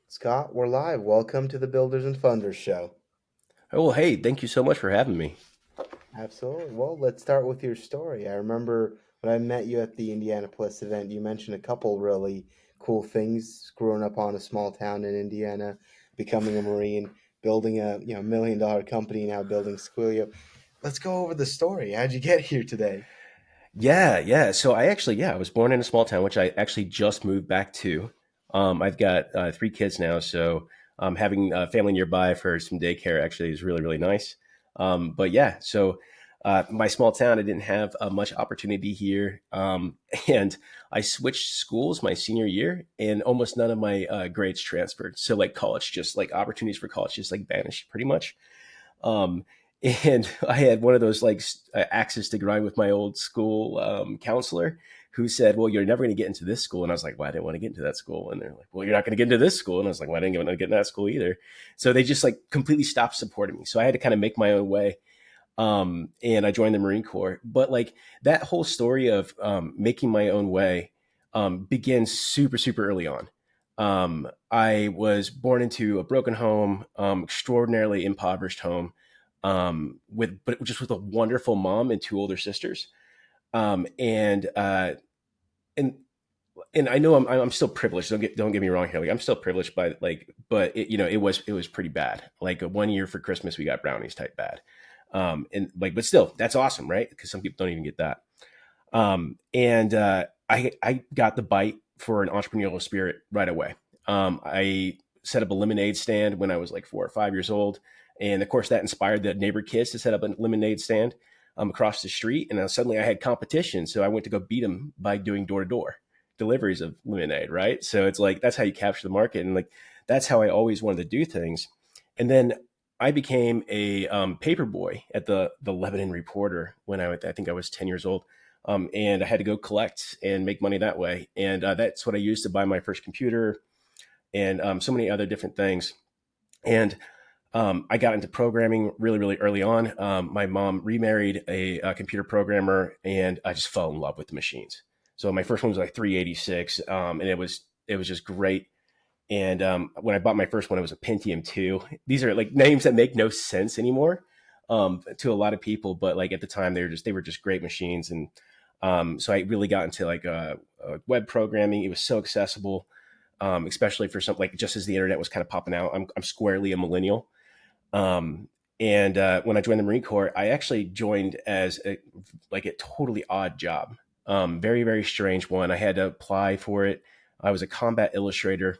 Scott, we're live. Welcome to the Builders and Funders Show. Oh, well, hey, thank you so much for having me. Absolutely. Well, let's start with your story. I remember when I met you at the Indianapolis event, you mentioned a couple really cool things growing up on a small town in Indiana, becoming a Marine, building a $1 million company, now building Squillo. Let's go over the story. How'd you get here today? Yeah. So I was born in a small town, which I actually just moved back to. I've got three kids now, so having a family nearby for some daycare actually is really, really nice. But yeah, so my small town, I didn't have much opportunity here, and I switched schools my senior year, and almost none of my grades transferred. So like college, just like opportunities for college, just like vanished pretty much. Um, and I had one of those like axes to grind with my old school counselor who said, "Well, you're never going to get into this school." And I was like, "Well, I didn't want to get into that school." And they're like, "Well, you're not going to get into this school." And I was like, "Well, I didn't want to get into that school either." So they just like completely stopped supporting me. So I had to kind of make my own way. And I joined the Marine Corps. But like that whole story of making my own way began super, super early on. I was born into a broken home, extraordinarily impoverished home, but just with a wonderful mom and two older sisters. Um, and uh, and and I know I'm still privileged. Don't get me wrong here. Like I'm still privileged by like, but it was pretty bad. Like one year for Christmas we got brownies type bad. And like, but still, that's awesome, right? Because some people don't even get that. I got the bite for an entrepreneurial spirit right away. I set up a lemonade stand when I was like 4 or 5 years old, and of course that inspired the neighbor kids to set up a lemonade stand across the street. And then suddenly I had competition, so I went to go beat them by doing door to door deliveries of lemonade. Right, so it's like that's how you capture the market, and like that's how I always wanted to do things. And then I became a paper boy at the Lebanon Reporter when I think I was 10 years old, and I had to go collect and make money that way. And that's what I used to buy my first computer and so many other different things. And I got into programming really, really early on. My mom remarried a computer programmer, and I just fell in love with the machines. So my first one was like 386, and it was just great. And when I bought my first one, it was a Pentium 2. These are like names that make no sense anymore to a lot of people, but like at the time they were just great machines. And so I really got into like web programming. It was so accessible, especially for something like just as the internet was kind of popping out. I'm squarely a millennial. Um, and when I joined the Marine Corps, I actually joined as a totally odd job, very very strange one. I had to apply for it. I was a combat illustrator.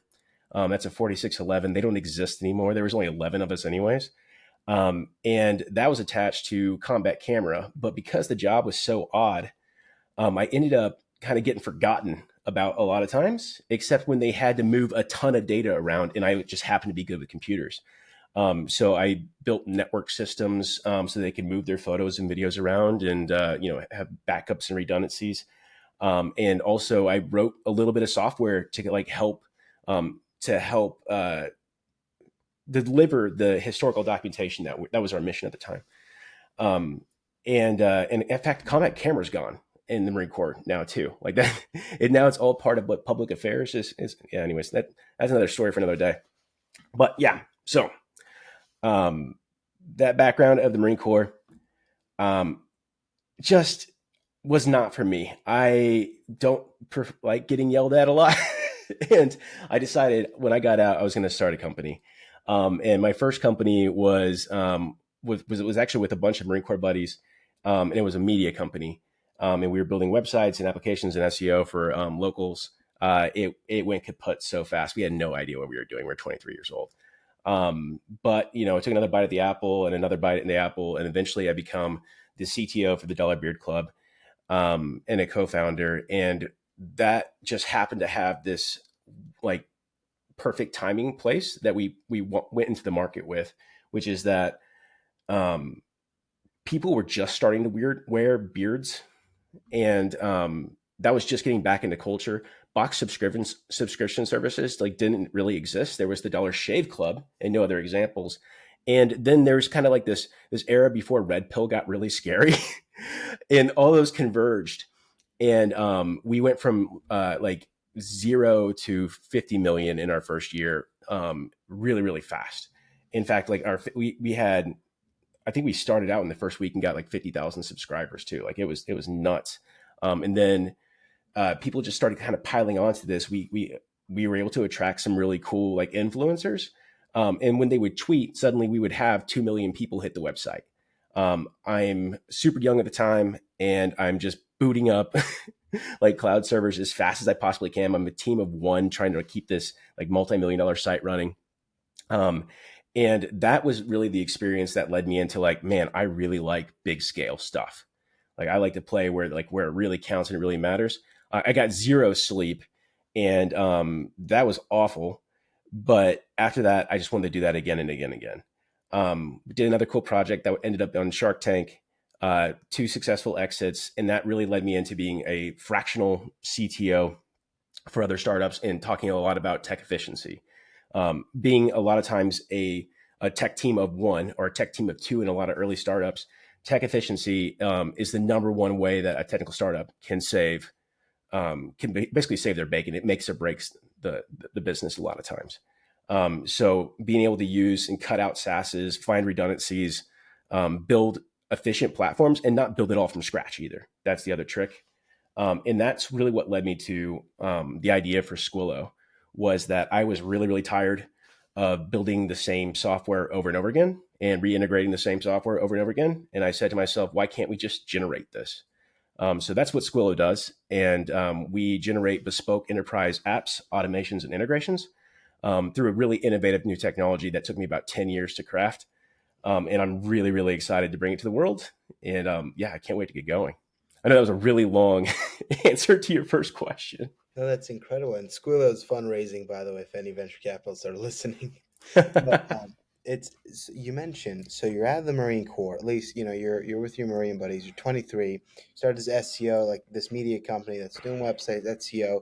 That's a 4611. They don't exist anymore. There was only 11 of us, anyways. And that was attached to combat camera. But because the job was so odd, I ended up kind of getting forgotten about a lot of times, except when they had to move a ton of data around, and I just happened to be good with computers. So I built network systems so they could move their photos and videos around, and have backups and redundancies. And also, I wrote a little bit of software to like help deliver the historical documentation that was our mission at the time. Um, and in fact, combat camera's gone in the Marine Corps now too. Like that, and now it's all part of what public affairs is. Yeah. Anyways, that's another story for another day. But yeah, so um, that background of the Marine Corps um, just was not for me. I don't like getting yelled at a lot. And I decided when I got out, I was going to start a company. And my first company was actually with a bunch of Marine Corps buddies, and it was a media company. And we were building websites and applications and SEO for locals. It went kaput so fast. We had no idea what we were doing. We were 23 years old. But I took another bite at the apple and another bite in the apple, and eventually I become the CTO for the Dollar Beard Club, and a co-founder. And that just happened to have this like perfect timing place that we went into the market with, which is that um, people were just starting to wear beards, and that was just getting back into culture. Box subscription services like didn't really exist. There was the Dollar Shave Club and no other examples. And then there's kind of like this era before Red Pill got really scary, and all those converged. And we went from like 0 to 50 million in our first year, really, really fast. In fact, like we had, I think we started out in the first week and got like 50,000 subscribers too. Like it was nuts. And then people just started kind of piling onto this. We were able to attract some really cool like influencers. And when they would tweet, suddenly we would have 2 million people hit the website. I'm super young at the time, and I'm just booting up like cloud servers as fast as I possibly can. I'm a team of one trying to keep this like multi-million-dollar site running. Um, and that was really the experience that led me into like, man, I really like big scale stuff. Like I like to play where it really counts and it really matters. I got zero sleep, and that was awful. But after that, I just wanted to do that again and again and again. We did another cool project that ended up on Shark Tank, two successful exits, and that really led me into being a fractional CTO for other startups and talking a lot about tech efficiency. Being a lot of times a tech team of one or a tech team of two in a lot of early startups, tech efficiency is the number one way that a technical startup can basically save their bacon. It makes or breaks the business a lot of times. So being able to use and cut out SaaSes, find redundancies, build efficient platforms, and not build it all from scratch either. That's the other trick. And that's really what led me to the idea for Squillo, was that I was really, really tired of building the same software over and over again and reintegrating the same software over and over again. And I said to myself, why can't we just generate this? So that's what Squillo does. And we generate bespoke enterprise apps, automations, and integrations through a really innovative new technology that took me about 10 years to craft. And I'm really, really excited to bring it to the world. And yeah, I can't wait to get going. I know that was a really long answer to your first question. No, that's incredible. And Squillo's fundraising, by the way, if any venture capitalists are listening. But you mentioned, so you're out of the Marine Corps. At least you're with your Marine buddies. You're 23. Started as SEO, like this media company that's doing websites, SEO,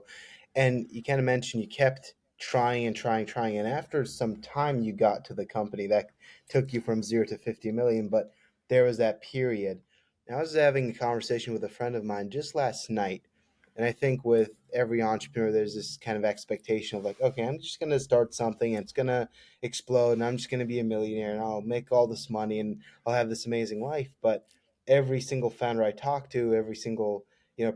and you kind of mentioned you kept trying and trying, trying, and after some time you got to the company that took you from 0 to 50 million. But there was that period. And I was having a conversation with a friend of mine just last night, and I think with every entrepreneur, there's this kind of expectation of like, okay, I'm just gonna start something and it's gonna explode and I'm just going to be a millionaire and I'll make all this money and I'll have this amazing life. But every single founder I talk to, every single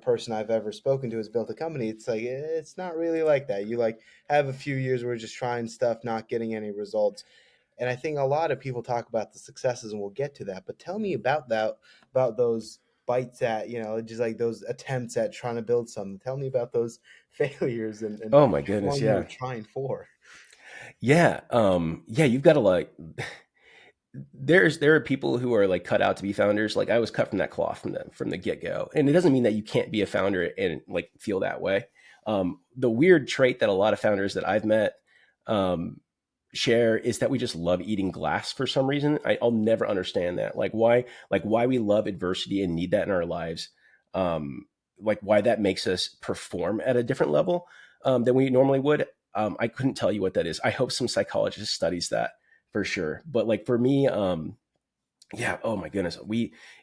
person I've ever spoken to has built a company. It's like it's not really like that. You like have a few years where you're just trying stuff, not getting any results. And I think a lot of people talk about the successes, and we'll get to that. But tell me about that, about those bites at, just like those attempts at trying to build something. Tell me about those failures and Oh my how goodness, long you were yeah, trying for. yeah, yeah. You've got to like. There are people who are like cut out to be founders. Like I was cut from that cloth from the get go, and it doesn't mean that you can't be a founder and like feel that way. The weird trait that a lot of founders that I've met um, share is that we just love eating glass for some reason. I'll never understand that. Like why we love adversity and need that in our lives. Um, like why that makes us perform at a different level than we normally would. I couldn't tell you what that is. I hope some psychologist studies that for sure. But like for me, yeah, oh my goodness,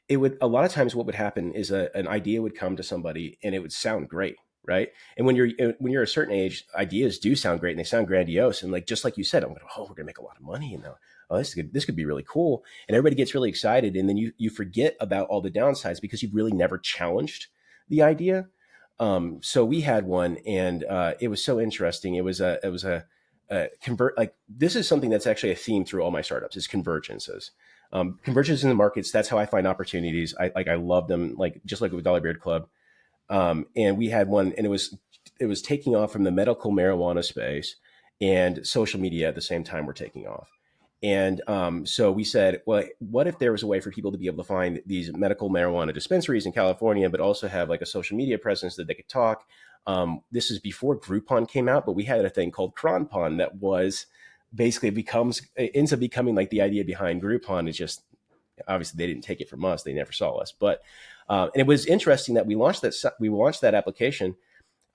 it would a lot of times what would happen is an idea would come to somebody and it would sound great, right? And when you're a certain age, ideas do sound great and they sound grandiose. And like just like you said, I'm going, oh, we're gonna make a lot of money, and oh, this could be really cool, and everybody gets really excited, and then you forget about all the downsides because you've really never challenged the idea. So we had one, and it was so interesting. It was a convert like this is something that's actually a theme through all my startups is convergences. Convergences in the markets. That's how I find opportunities. I love them. Like just like with Dollar Beard Club. And we had one, and it was taking off from the medical marijuana space, and social media at the same time were taking off. And so we said, well, what if there was a way for people to be able to find these medical marijuana dispensaries in California, but also have like a social media presence that they could talk? This is before Groupon came out, but we had a thing called Cronpon that was basically ends up becoming like the idea behind Groupon. Is just obviously they didn't take it from us; they never saw us. But and it was interesting that we launched that application,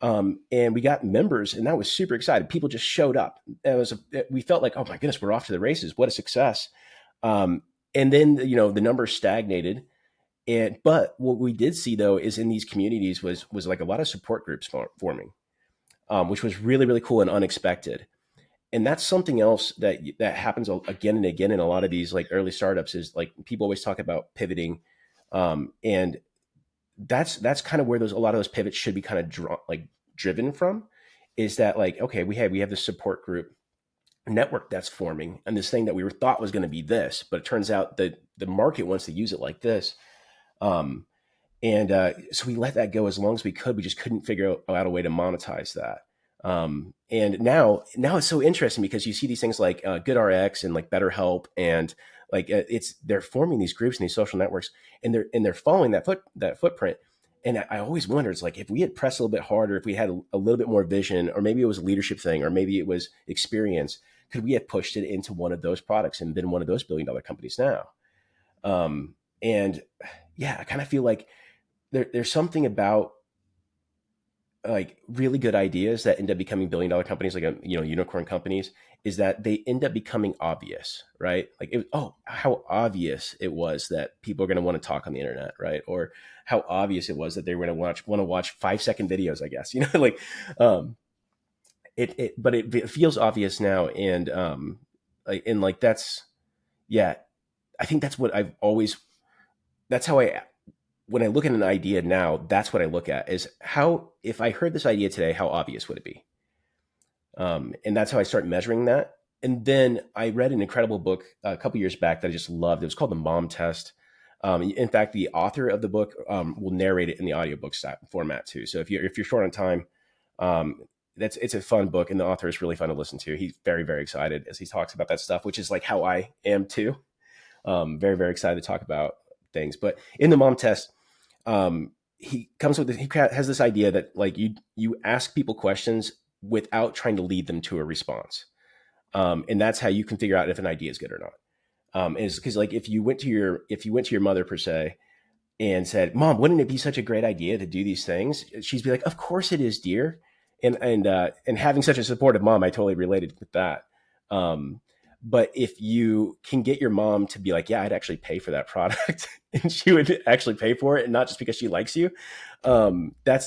and we got members, and that was super excited. People just showed up. We felt like, oh my goodness, we're off to the races. What a success! And then the numbers stagnated. But what we did see though is in these communities was like a lot of support groups forming, which was really really cool and unexpected. And that's something else that happens again and again in a lot of these like early startups is like people always talk about pivoting, and that's kind of where those a lot of those pivots should be kind of driven from, is that like, okay, we have this support group network that's forming and this thing that we were thought was going to be this, but it turns out that the market wants to use it like this. um, and so we let that go as long as we could. We just couldn't figure out a way to monetize that. And now it's so interesting because you see these things like GoodRx and like BetterHelp, and like it's they're forming these groups and these social networks, and they're following that footprint. And I always wonder, it's like if we had pressed a little bit harder, if we had a little bit more vision, or maybe it was a leadership thing, or maybe it was experience, could we have pushed it into one of those products and been one of those billion-dollar companies now? And yeah, I kind of feel like there's something about like really good ideas that end up becoming billion-dollar companies, like unicorn companies, is that they end up becoming obvious, right? Like, how obvious it was that people are going to want to talk on the internet, right? Or how obvious it was that they were going to want to watch 5-second videos, I guess, like, but it feels obvious now, and like that's, yeah, I think that's what I've always. That's how I when I look at an idea now, that's what I look at is how, if I heard this idea today, how obvious would it be? And that's how I start measuring that. And then I read an incredible book a couple years back that I just loved. It was called The Mom Test. In fact, the author of the book will narrate it in the audiobook format too. So if you're short on time, it's a fun book, and the author is really fun to listen to. He's very, very excited as he talks about that stuff, which is like how I am too. Very, very excited to talk about things. But in the Mom Test, he has this idea that like you ask people questions without trying to lead them to a response, and that's how you can figure out if an idea is good or not. Is because like if you went to your mother per se and said, "Mom, wouldn't it be such a great idea to do these things?" She'd be like, "Of course it is, dear." And having such a supportive mom, I totally related with that. Um, but if you can get your mom to be like, "Yeah, I'd actually pay for that product," and she would actually pay for it, and not just because she likes you, that's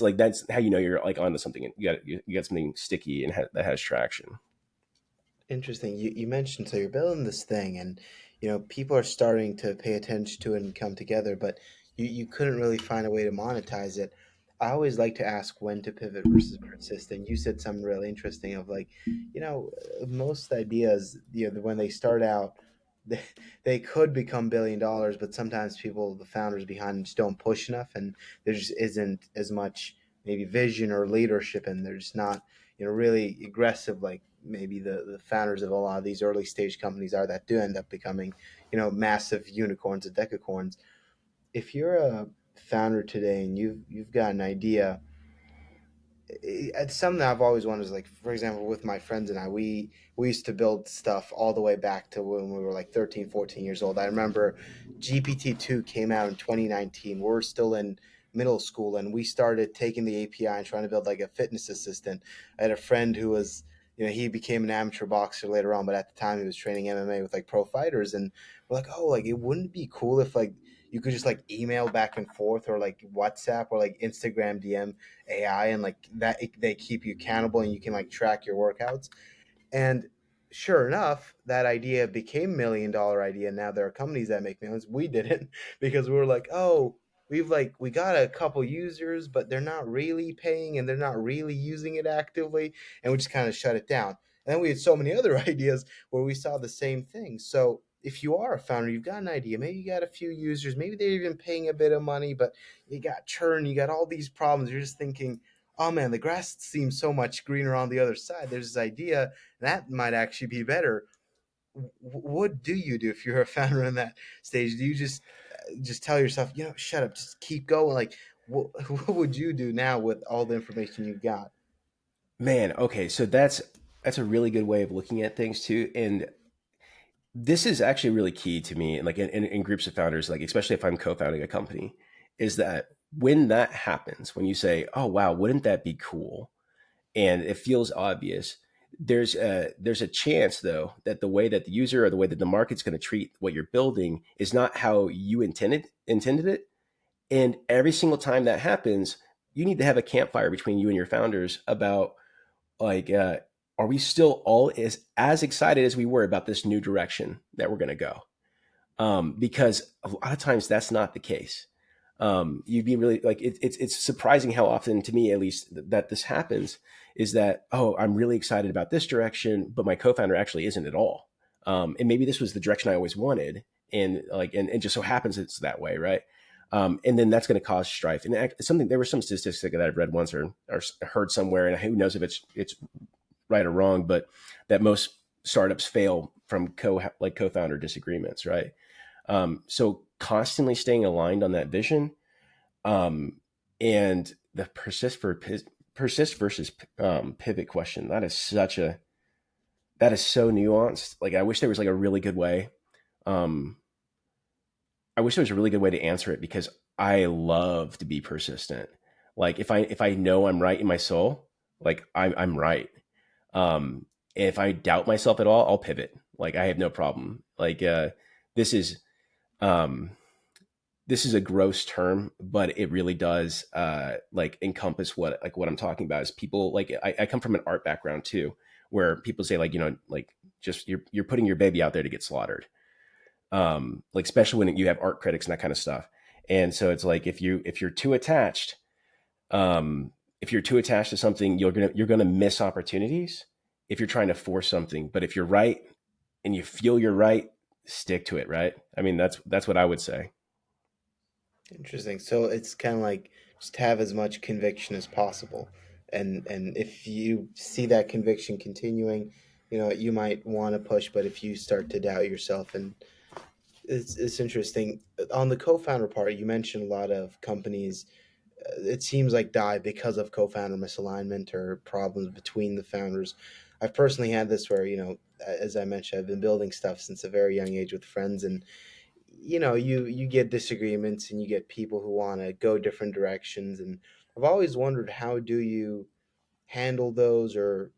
how you know you're like onto something. You got something sticky and that has traction. Interesting. You mentioned so you're building this thing, and people are starting to pay attention to it and come together, but you couldn't really find a way to monetize it. I always like to ask when to pivot versus persist, and you said something really interesting of like, most ideas, when they start out, they, they could become $1 billion, but sometimes people, the founders behind them, just don't push enough, and there just isn't as much maybe vision or leadership, and they're just not really aggressive like maybe the founders of a lot of these early stage companies are that do end up becoming, massive unicorns and decacorns. If you're a founder today and you've got an idea, it's something that I've always wanted is like, for example, with my friends and I, we used to build stuff all the way back to when we were like 13, 14 years old. I remember GPT-2 came out in 2019. We're still in middle school, and we started taking the API and trying to build like a fitness assistant. I had a friend who was, he became an amateur boxer later on, but at the time he was training MMA with like pro fighters. And we're like, oh, like it wouldn't be cool if like you could just like email back and forth, or like WhatsApp, or like Instagram DM AI, and like that they keep you accountable and you can like track your workouts. And sure enough, that idea became $1 million idea. Now there are companies that make millions. We didn't because we were like, oh, we got a couple users, but they're not really paying and they're not really using it actively, and we just kind of shut it down. And then we had so many other ideas where we saw the same thing. So if you are a founder, you've got an idea, maybe you got a few users, maybe they're even paying a bit of money, but you got churn, you got all these problems. You're just thinking, oh man, the grass seems so much greener on the other side. There's this idea that might actually be better. What do you do if you're a founder in that stage? Do you just tell yourself, shut up, just keep going? Like, what would you do now with all the information you've got? Man, okay, so that's a really good way of looking at things too, and this is actually really key to me. Like in groups of founders, like especially if I'm co-founding a company, is that when that happens, when you say, "Oh wow, wouldn't that be cool?" and it feels obvious, there's a chance though that the way that the user or the way that the market's going to treat what you're building is not how you intended it. And every single time that happens, you need to have a campfire between you and your founders about like are we still all as excited as we were about this new direction that we're going to go? Because a lot of times that's not the case. You'd be really like it's surprising how often, to me at least, that this happens. Is that, oh, I'm really excited about this direction, but my co-founder actually isn't at all. And maybe this was the direction I always wanted, and and just so happens it's that way, right? And then that's going to cause strife. And something, there were some statistics that I've read once, or heard somewhere, and who knows if it's right or wrong, but that most startups fail from co-founder disagreements, right? So constantly staying aligned on that vision, um, and the persist versus pivot question. That is so nuanced. Like, I wish there was like a really good way. Um, I wish there was a really good way to answer it, because I love to be persistent. Like, if I know I'm right in my soul, like I'm right. If I doubt myself at all, I'll pivot. Like, I have no problem. Like, this is um this is a gross term, but it really does like encompass what I'm talking about. Is people, like, I come from an art background too, where people say, like, like, just you're putting your baby out there to get slaughtered. Like, especially when you have art critics and that kind of stuff. And so it's like, if you're too attached, if you're too attached to something, you're gonna miss opportunities if you're trying to force something. But if you're right and you feel you're right, stick to it, right? I mean, that's what I would say. Interesting. So it's kind of like just have as much conviction as possible, and if you see that conviction continuing, you might want to push. But if you start to doubt yourself, and it's interesting on the co-founder part, you mentioned a lot of companies. It seems like die because of co-founder misalignment or problems between the founders. I've personally had this where as I mentioned, I've been building stuff since a very young age with friends, and you get disagreements and you get people who want to go different directions, and I've always wondered, how do you handle those? Or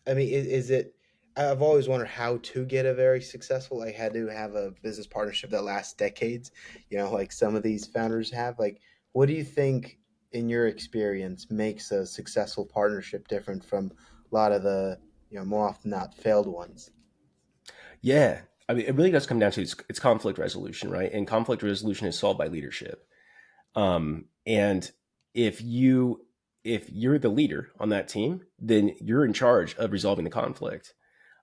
I mean, is it, I've always wondered how to get a very successful, like, had to have a business partnership that lasts decades, like some of these founders have. Like, what do you think, in your experience, makes a successful partnership different from a lot of the, more often not failed ones? Yeah. I mean, it really does come down to it's conflict resolution, right? And conflict resolution is solved by leadership. And if you if you're the leader on that team, then you're in charge of resolving the conflict.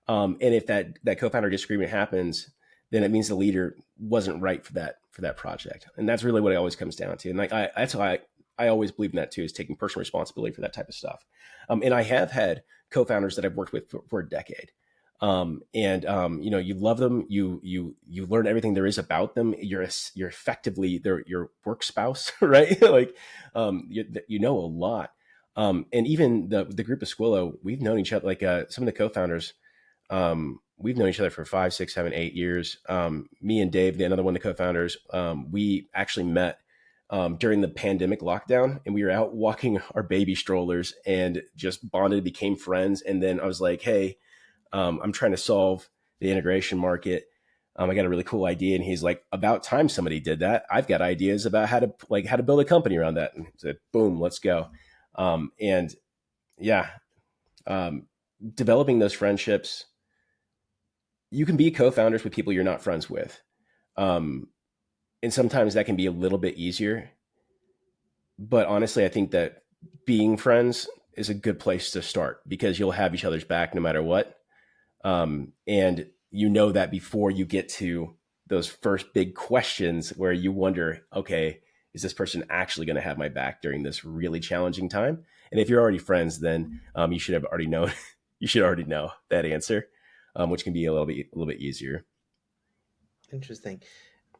And if that co-founder disagreement happens, then it means the leader wasn't right for that project. And that's really what it always comes down to. And like, that's why I always believe in that too, is taking personal responsibility for that type of stuff. And I have had co-founders that I've worked with for a decade. And you love them, you learn everything there is about them. You're effectively your work spouse, right? Like, you know a lot. And even the group of Squillo, we've known each other. Like, some of the co-founders, we've known each other for 5, 6, 7, 8 years. Me and Dave, the another one of the co-founders, we actually met during the pandemic lockdown, and we were out walking our baby strollers and just bonded, became friends. And then I was like, hey, I'm trying to solve the integration market. I got a really cool idea. And he's like, about time somebody did that. I've got ideas about how to build a company around that. And he said, boom, let's go. And yeah, um, developing those friendships, you can be co-founders with people you're not friends with. Um, and sometimes that can be a little bit easier. But honestly, I think that being friends is a good place to start, because you'll have each other's back no matter what. And you know that before you get to those first big questions where you wonder, okay, is this person actually going to have my back during this really challenging time? And if you're already friends, then you should have already known. You should already know that answer, which can be a little bit easier. Interesting.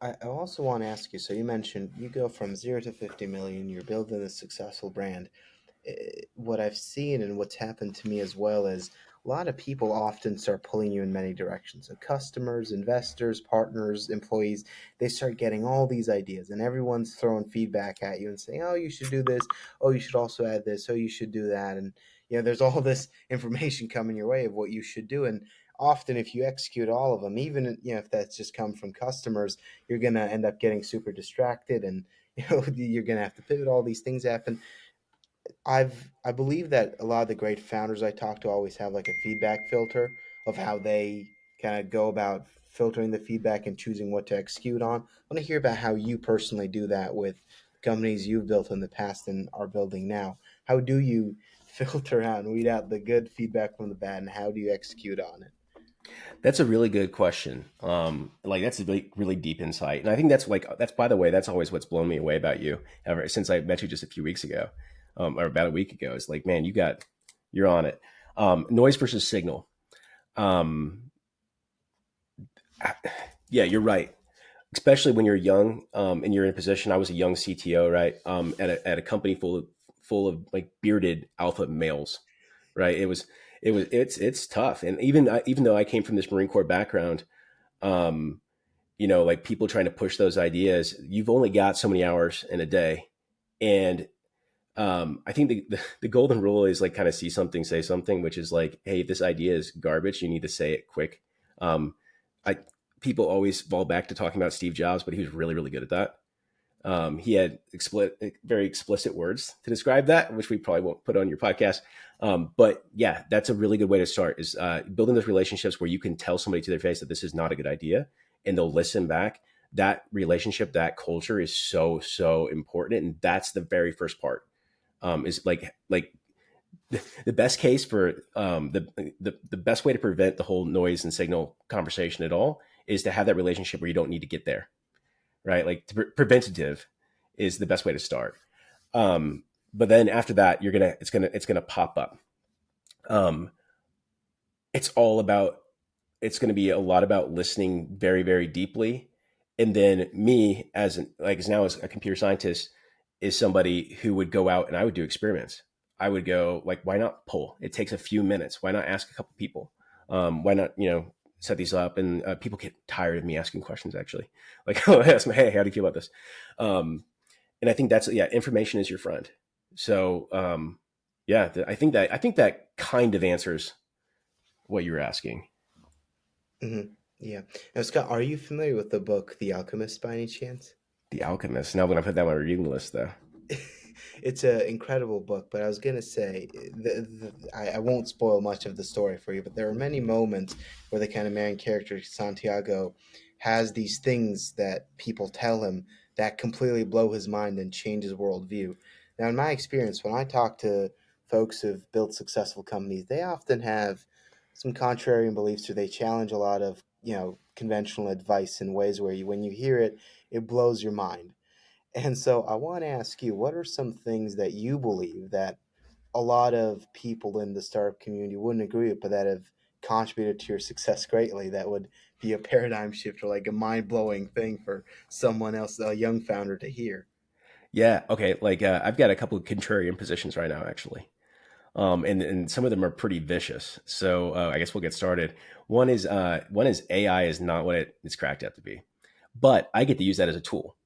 I also want to ask you, so you mentioned you go from 0 to 50 million, you're building a successful brand. What I've seen and what's happened to me as well is a lot of people often start pulling you in many directions. So customers, investors, partners, employees, they start getting all these ideas, and everyone's throwing feedback at you and saying, "Oh, you should do this. Oh, you should also add this. Oh, you should do that." And there's all this information coming your way of what you should do. And often, if you execute all of them, even if that's just come from customers, you're gonna end up getting super distracted, and you're gonna have to pivot. All these things happen. I believe that a lot of the great founders I talk to always have like a feedback filter of how they kind of go about filtering the feedback and choosing what to execute on. I want to hear about how you personally do that with companies you've built in the past and are building now. How do you filter out and weed out the good feedback from the bad, and how do you execute on it? That's a really good question. Like that's a really, really deep insight, and I think that's by the way, that's always what's blown me away about you ever since I met you just a few weeks ago, or about a week ago. It's like, man, you're on it. Noise versus signal. Um, yeah, you're right. Especially when you're young, and you're in a position. I was a young CTO, right? At a company full of like bearded alpha males, right? It's tough, and even though I came from this Marine Corps background, um, like people trying to push those ideas, you've only got so many hours in a day. And I think the golden rule is like kind of see something, say something, which is like, hey, if this idea is garbage, you need to say it quick. Um, I People always fall back to talking about Steve Jobs, but he was really, really good at that. He had very explicit words to describe that, which we probably won't put on your podcast. But yeah, that's a really good way to start is building those relationships where you can tell somebody to their face that this is not a good idea and they'll listen back. That relationship, that culture is so, so important. And that's the very first part is like the best case for the best way to prevent the whole noise and signal conversation at all is to have that relationship where you don't need to get there, right? Like preventative is the best way to start. But then after that, it's gonna pop up. Um, it's all about it's going to be a lot about listening very, very deeply. And then me as now as a computer scientist is somebody who would go out and I would do experiments. I would go like, why not poll? It takes a few minutes. Why not ask a couple people? Why not, set these up? And people get tired of me asking questions actually. Like, oh, ask me, hey, how do you feel about this? And I think yeah, information is your friend. So, yeah, I think that kind of answers what you're asking. Hmm. Yeah. Now, Scott, are you familiar with the book The Alchemist by any chance? The Alchemist. Now I'm gonna put that on my reading list, though. It's an incredible book, but I was gonna say I won't spoil much of the story for you, but there are many moments where the kind of main character Santiago has these things that people tell him that completely blow his mind and change his worldview. Now, in my experience, when I talk to folks who've built successful companies, they often have some contrarian beliefs, or they challenge a lot of conventional advice in ways where when you hear it, it blows your mind. And so I want to ask you, what are some things that you believe that a lot of people in the startup community wouldn't agree with, but that have contributed to your success greatly? That would be a paradigm shift or like a mind blowing thing for someone else, a young founder, to hear. Yeah. Okay. Like I've got a couple of contrarian positions right now, actually, and some of them are pretty vicious. So I guess we'll get started. One is AI is not what it's cracked up to be, but I get to use that as a tool.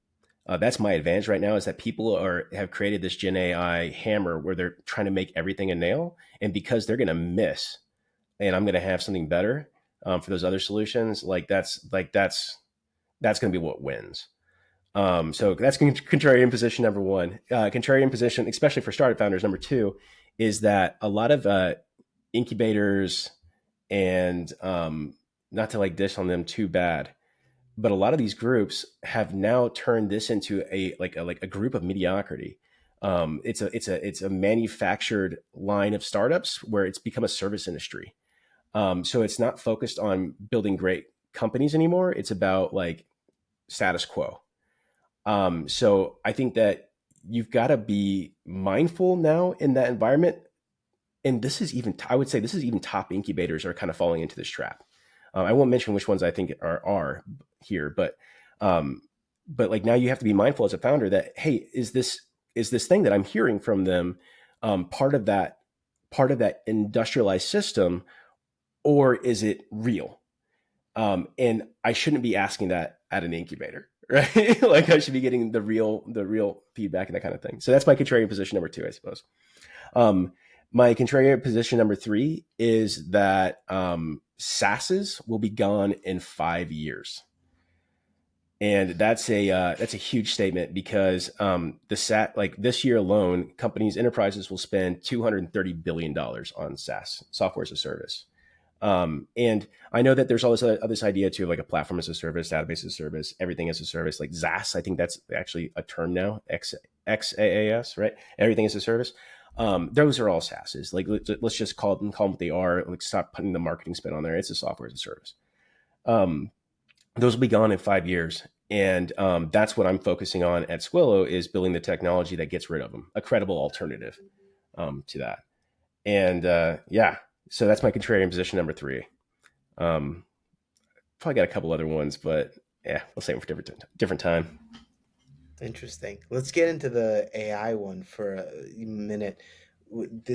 That's my advantage right now is that people have created this Gen AI hammer where they're trying to make everything a nail, and because they're going to miss, and I'm going to have something better for those other solutions. That's going to be what wins. So that's contrarian position number one. Contrarian position, especially for startup founders, number two, is that a lot of incubators and not to like dish on them too bad, but a lot of these groups have now turned this into a group of mediocrity. It's a manufactured line of startups where it's become a service industry. So it's not focused on building great companies anymore. It's about like status quo. So I think that you've got to be mindful now in that environment. And this is even, I would say, this is even top incubators are kind of falling into this trap. I won't mention which ones I think are here, um, but like now you have to be mindful as a founder that hey, is this thing that I'm hearing from them part of that industrialized system, or is it real? And I shouldn't be asking that at an incubator, right? Like I should be getting the real feedback and that kind of thing. So that's my contrarian position number two, I suppose. My contrarian position number three is that SaaSes will be gone in 5 years. And that's a huge statement because the sat like this year alone, companies enterprises will spend $230 billion on SaaS, software as a service. And I know that there's all this idea too, like a platform as a service, database as a service, everything as a service, like SaaS. I think that's actually a term now, XaaS, right? Everything as a service. Those are all SaaSes. Like let's just call them what they are. Like stop putting the marketing spin on there. It's a software as a service. Um, those will be gone in 5 years. And that's what I'm focusing on at Squillo is building the technology that gets rid of them, a credible alternative to that. And yeah, so that's my contrarian position number three. Um, Probably got a couple other ones, but yeah, we'll save them for different time. Interesting. Let's get into the AI one for a minute.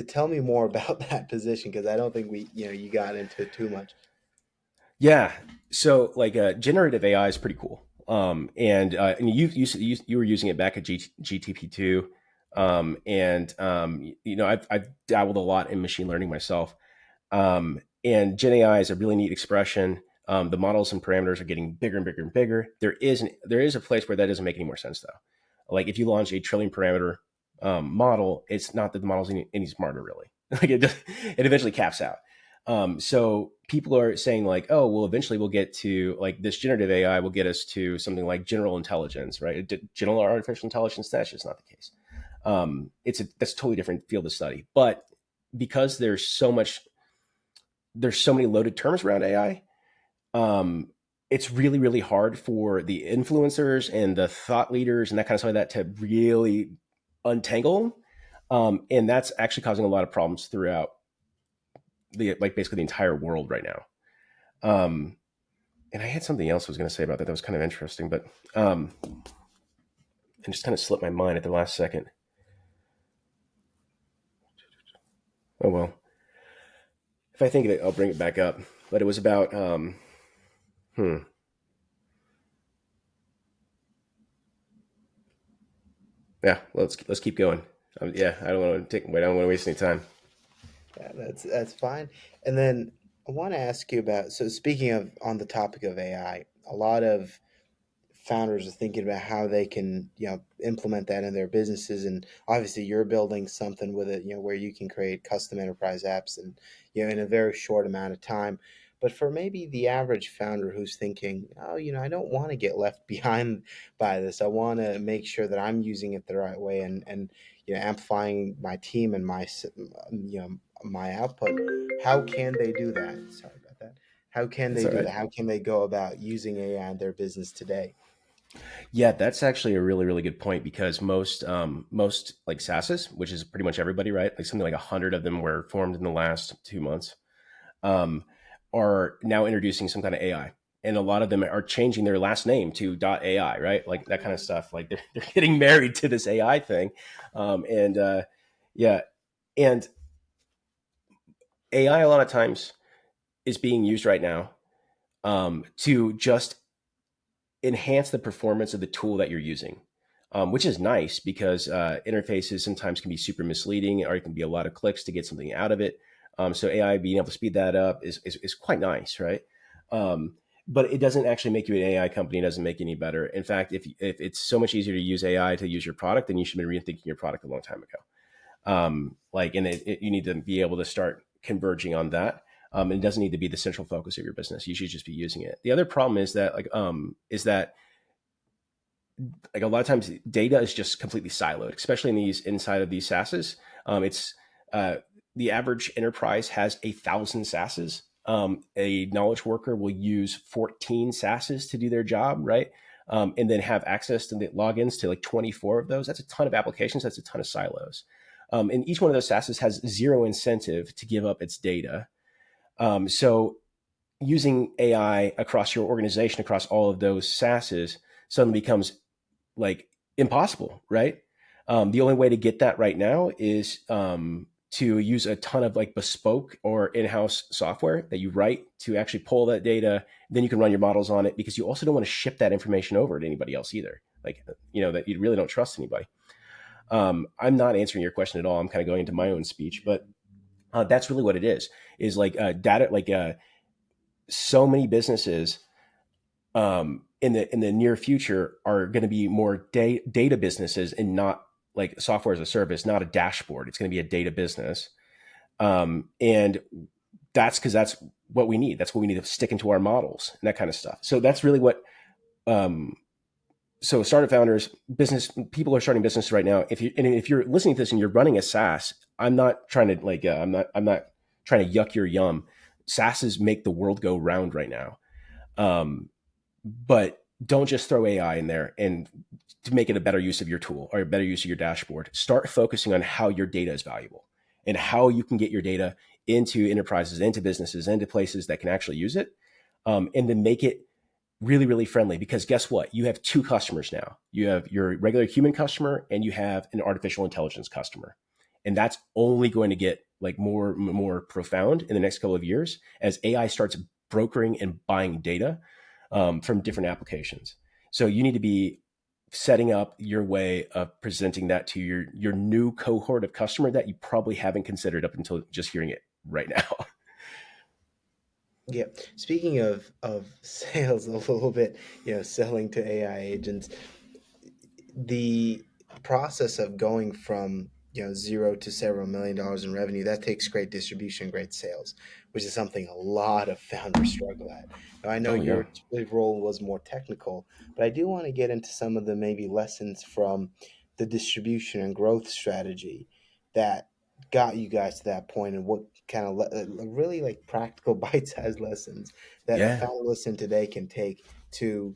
Tell me more about that position because I don't think you got into it too much. Yeah, so like generative AI is pretty cool. And you were using it back at GTP2, and I've dabbled a lot in machine learning myself. And Gen AI is a really neat expression. The models and parameters are getting bigger and bigger and bigger. There is a place where that doesn't make any more sense though. Like if you launch a trillion parameter model, it's not that the model's any smarter really. Like it eventually caps out. So people are saying like, oh, well, eventually we'll get to like this generative AI will get us to something like general intelligence, right? General artificial intelligence. That's just not the case. That's a totally different field of study. But because there's so many loaded terms around AI. It's really, really hard for the influencers and the thought leaders and that kind of stuff like that to really untangle them. And that's actually causing a lot of problems throughout basically the entire world right now. Um, and I had something else I was going to say about that that was kind of interesting, but it just kind of slipped my mind at the last second. Oh well, if I think of it, I'll bring it back up. But it was about hmm, yeah. Let's keep going. Yeah, I don't want to take. Wait, I don't want to waste any time. Yeah, that's fine. And then I want to ask you about, so speaking of on the topic of AI, a lot of founders are thinking about how they can implement that in their businesses, and obviously you're building something with it, where you can create custom enterprise apps and in a very short amount of time. But for maybe the average founder who's thinking, oh, I don't want to get left behind by this, I want to make sure that I'm using it the right way, and amplifying my team and my output, how can they do that? Sorry about that. How can That's they all do right. that? How can they go about using AI in their business today? Yeah, that's actually a really, really good point because most like SaaSes, which is pretty much everybody, right? Like something like 100 of them were formed in the last 2 months, um, are now introducing some kind of AI. And a lot of them are changing their last name to .ai, right? Like that kind of stuff. Like they're getting married to this AI thing. And yeah, and AI a lot of times is being used right now to just enhance the performance of the tool that you're using, which is nice because interfaces sometimes can be super misleading or it can be a lot of clicks to get something out of it. So AI being able to speed that up is quite nice, right? Um, but it doesn't actually make you an AI company. It doesn't make you any better. In fact, if it's so much easier to use AI to use your product, then you should be rethinking your product a long time ago. You need to be able to start converging on that. It doesn't need to be the central focus of your business. You should just be using it. The other problem is that like a lot of times data is just completely siloed, especially inside of these SaaSes. It's The average enterprise has 1,000 SaaSes. A knowledge worker will use 14 SaaSes to do their job, right? And then have access to the logins to like 24 of those. That's a ton of applications. That's a ton of silos. And each one of those SaaSes has zero incentive to give up its data. So using AI across your organization, across all of those SaaSes, suddenly becomes like impossible, right? The only way to get that right now is to use a ton of like bespoke or in-house software that you write to actually pull that data. Then you can run your models on it because you also don't want to ship that information over to anybody else either. Like, that you really don't trust anybody. I'm not answering your question at all. I'm kind of going into my own speech, but that's really what it is like data, like so many businesses in the near future are going to be more data businesses and not like software as a service, not a dashboard. It's going to be a data business. And that's because that's what we need. That's what we need to stick into our models and that kind of stuff. So that's really what, um, so startup founders, business people are starting business right now. If you're listening to this and you're running a SaaS, I'm not trying to I'm not trying to yuck your yum. SaaSes make the world go round right now. Um, but don't just throw AI in there and to make it a better use of your tool or a better use of your dashboard. Start focusing on how your data is valuable and how you can get your data into enterprises, into businesses, into places that can actually use it, and then make it really, really friendly. Because guess what? You have two customers now. You have your regular human customer and you have an artificial intelligence customer, and that's only going to get like more profound in the next couple of years as AI starts brokering and buying data from different applications. So you need to be setting up your way of presenting that to your new cohort of customer that you probably haven't considered up until just hearing it right now. Yeah. Speaking of sales a little bit, selling to AI agents, the process of going from zero to several million dollars in revenue, that takes great distribution, great sales, which is something a lot of founders struggle at. Now, I know Oh yeah, your role was more technical, but I do want to get into some of the maybe lessons from the distribution and growth strategy that got you guys to that point, and what kind of really like practical bite-sized lessons that a yeah. founder listening today can take to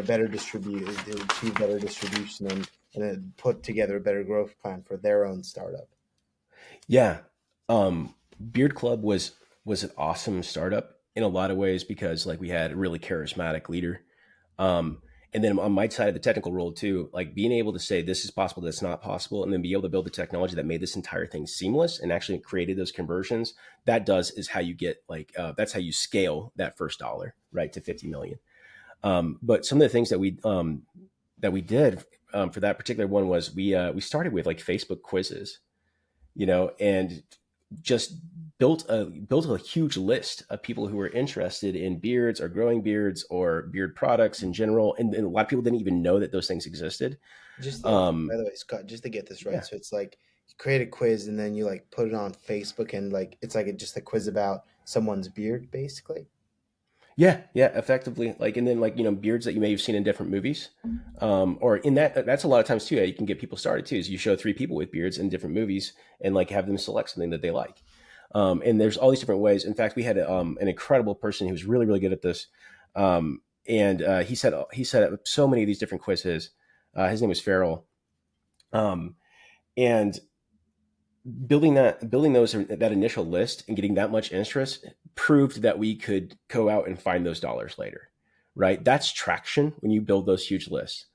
better distribute, to achieve better distribution, and then put together a better growth plan for their own startup. Yeah. Beard Club was an awesome startup in a lot of ways because like we had a really charismatic leader. Um, and then on my side of the technical role too, like being able to say this is possible, that's not possible, and then be able to build the technology that made this entire thing seamless and actually created those conversions. That does is how you get like that's how you scale that first dollar right to 50 million. But some of the things that we did for that particular one was we started with like Facebook quizzes, and just built a huge list of people who were interested in beards or growing beards or beard products in general, and a lot of people didn't even know that those things existed. Just Um, by the way, Scott, just to get this right, yeah, so it's like you create a quiz and then you like put it on Facebook, and like it's like just a quiz about someone's beard, basically. yeah, effectively. Like, and then like beards that you may have seen in different movies, or in that's a lot of times too. You can get people started too. Is you show three people with beards in different movies and like have them select something that they like. And there's all these different ways. In fact, we had an incredible person who was really, really good at this. And he set up so many of these different quizzes. His name was Farrell. Um, and building those that initial list and getting that much interest proved that we could go out and find those dollars later. Right? That's traction when you build those huge lists.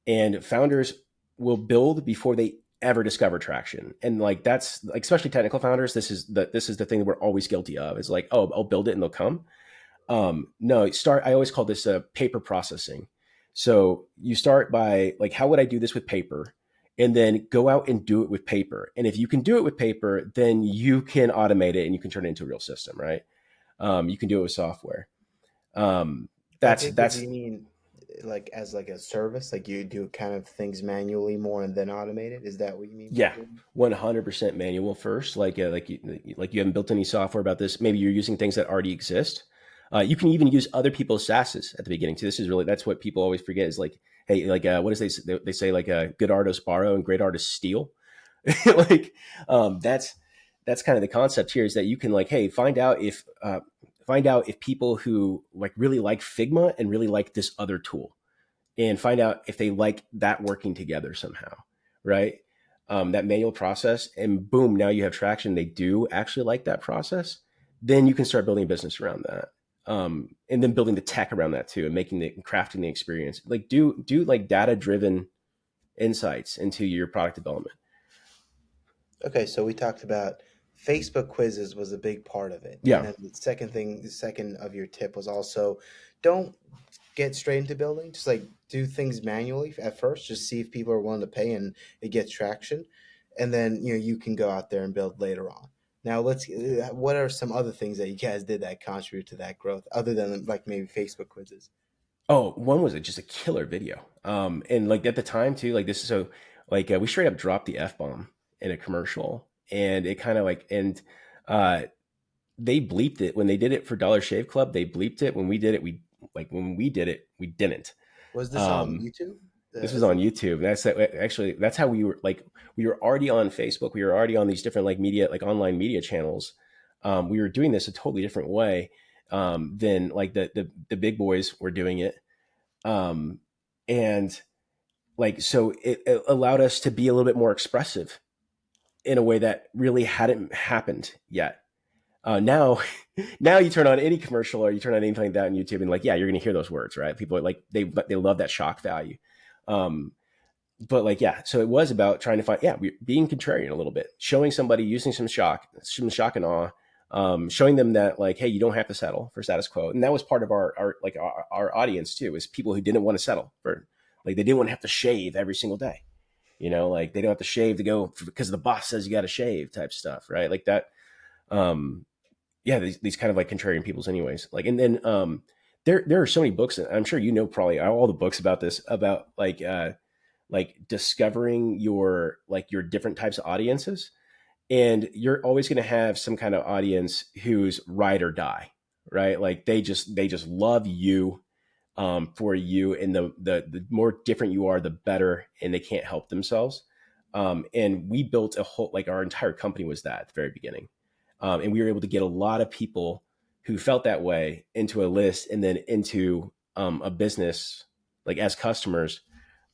And founders will build before they ever discover traction, and like that's like especially technical founders, this is the thing that we're always guilty of. It's like, oh, I'll build it and they'll come. No, start. I always call this paper processing. So you start by like, how would I do this with paper, and then go out and do it with paper. And if you can do it with paper, then you can automate it and you can turn it into a real system, right? You can do it with software. um, By that's paper, do that's you mean like as like a service, like you do kind of things manually more and then automate it? Is that what you mean by Yeah, paper? 100% manual first. Like you haven't built any software about this. Maybe you're using things that already exist. You can even use other people's SaaSes at the beginning too. This is really that's what people always forget is like, hey, like what is they say like good artists borrow and great artists steal. like that's kind of the concept here is that you can like, hey, find out if people who like really like Figma and really like this other tool, and find out if they like that working together somehow, right? That manual process, and boom, now you have traction. They do actually like that process. Then you can start building a business around that, and then building the tech around that too, and crafting the experience. Like do like data driven insights into your product development. Okay, so we talked about Facebook quizzes was a big part of it. And Yeah, then the second of your tip was also don't get straight into building. Just like do things manually at first, just see if people are willing to pay and it gets traction. And then, you can go out there and build later on. Now, what are some other things that you guys did that contribute to that growth other than like maybe Facebook quizzes? Oh, one was just a killer video. And like at the time too, like this is so like we straight up dropped the F bomb in a commercial, and it kind of like and uh they bleeped it when they did it for Dollar Shave Club. They bleeped it when we did it. We didn't. Was this on Um, YouTube? this was As on well? YouTube. Actually that's how we were like we were already on Facebook. We were already on these different like media like online media channels. We were doing this a totally different way than like the big boys were doing it. Um, and like so it allowed us to be a little bit more expressive in a way that really hadn't happened yet. Now, now you turn on any commercial or you turn on anything like that on YouTube, and like, yeah, you're going to hear those words, right? People are like, they love that shock value. Um, but like, yeah, so it was about trying to find, yeah, being contrarian a little bit, showing somebody using some shock and awe, showing them that like, hey, you don't have to settle for status quo, and that was part of our audience too, is people who didn't want to settle for, like, they didn't want to have to shave every single day, like they don't have to shave to go because the boss says you got to shave type stuff, right? Like that. Um, yeah, these kind of like contrarian peoples anyways, like, and then there are so many books, and I'm sure probably all the books about this, about like discovering your different types of audiences, and you're always going to have some kind of audience who's ride or die, right? Like they just love you, for you, and the more different you are, the better, and they can't help themselves. And we built a whole, like, our entire company was that at the very beginning. And we were able to get a lot of people who felt that way into a list, and then into a business, like as customers,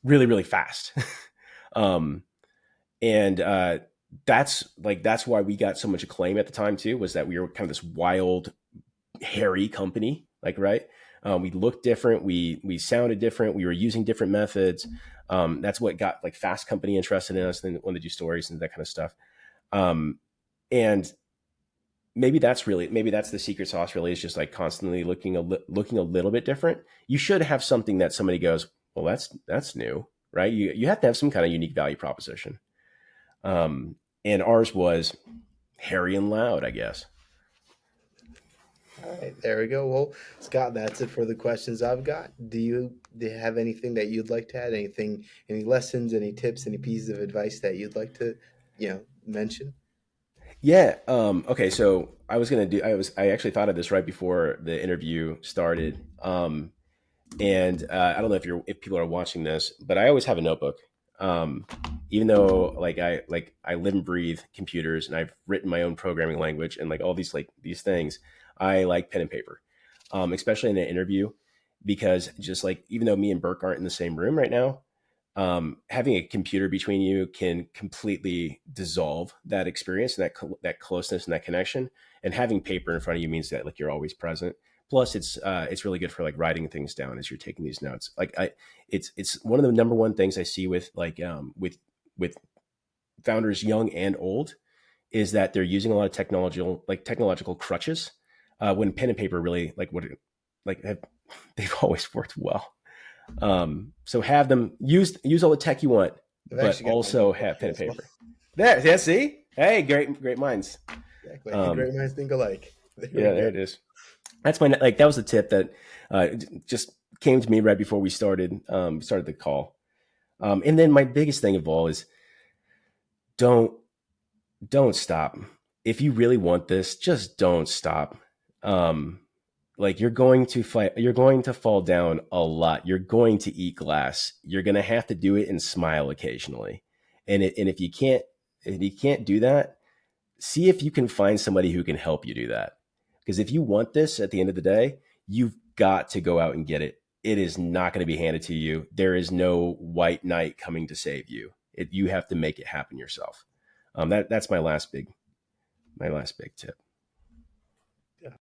really really fast. um, and that's why we got so much acclaim at the time too, was that we were kind of this wild, hairy company, like, right. We looked different, we sounded different, we were using different methods. That's what got like Fast Company interested in us, and wanted to do stories and that kind of stuff. um, and maybe that's the secret sauce, really, is just like constantly looking a little bit different. You should have something that somebody goes, well, that's new, right? You have to have some kind of unique value proposition. And ours was hairy and loud, I guess. All right, there we go. Well, Scott, that's it for the questions I've got. Do you have anything that you'd like to add? Anything, any lessons, any tips, any pieces of advice that you'd like to, mention? Yeah. Okay. So I actually thought of this right before the interview started. And I don't know if people are watching this, but I always have a notebook. Um, Even though I live and breathe computers, and I've written my own programming language and like all these things, I like pen and paper, especially in an interview, because just like, even though me and Burke aren't in the same room right now, having a computer between you can completely dissolve that experience, and that closeness and that connection. And having paper in front of you means that like you're always present. Plus, it's really good for like writing things down as you're taking these notes. It's one of the number one things I see with with founders, young and old, is that they're using a lot of technological crutches, when pen and paper really like would like have, they've always worked well. So have them use all the tech you want, I've but actually got my also notebook have pen here and as well. paper. There, yeah. See, hey, great minds. Exactly. And Um, great minds think alike. There we yeah, go. there it is. That's my like that was the tip that just came to me right before we started the call. And then my biggest thing of all is, don't don't stop. If you really want this, just don't stop. Um, like, you're going to fall down a lot. You're going to eat glass. You're going to have to do it and smile occasionally. And if you can't do that, see if you can find somebody who can help you do that. Because if you want this at the end of the day, you've got to go out and get it. It is not going to be handed to you. There is no white knight coming to save you. You have to make it happen yourself. That's my last big tip.